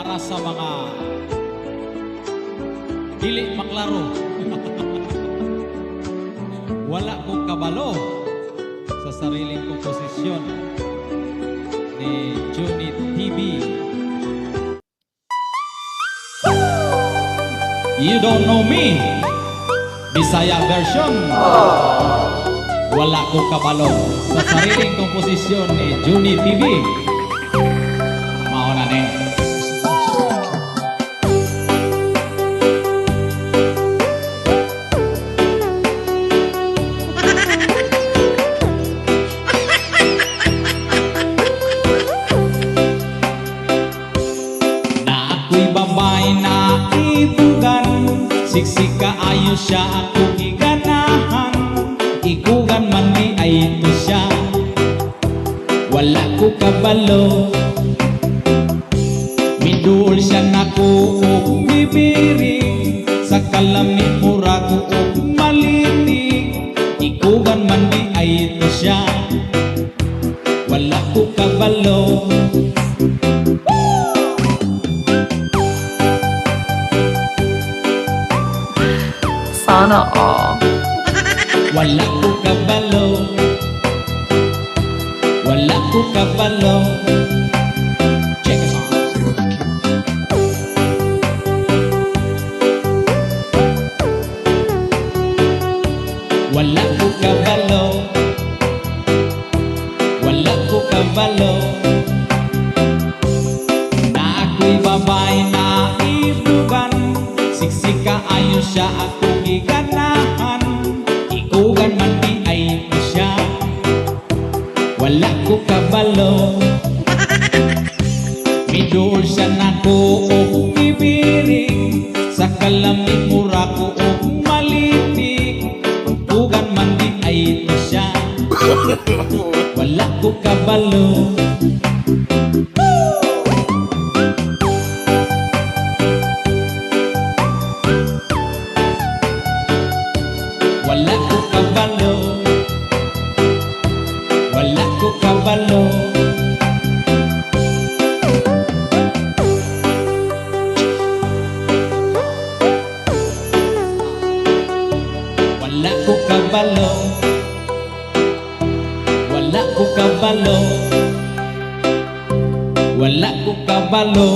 para sa mga dili maklaro. Wala ko kabalo sa sariling komposisyon ni Johnny TV. You don't know me, Bisaya version. Wala ko kabalo sa sariling komposisyon ni Johnny TV. Mauna ni. Na ako'y babay na ibugan, siksik kaayo siya ako giganahan. Ikugan man ni ay ito siya, wala ko kabalo. Midul siya nako og bibiri, sa kalami mura ko og maliti. Ikugan man ni ay ito siya, wala ko kabalo. Sana all. Wala ko kabalo, wala ko kabalo. Check it out. Wala ko kabalo, wala ko kabalo. Na ako'y babay na ibugan, siksik kaayo siya ako giganahan. Ikugan man di ay ito siya, wala ko kabalo. Midul siya nako og ibirig, sa kalamit mura ko og maliti. Ikugan man di ay ito siya, wala ko kabalo. Wala ko kabalo, wala ko kabalo. Wala ko kabalo, wala ko kabalo, wala ko kabalo.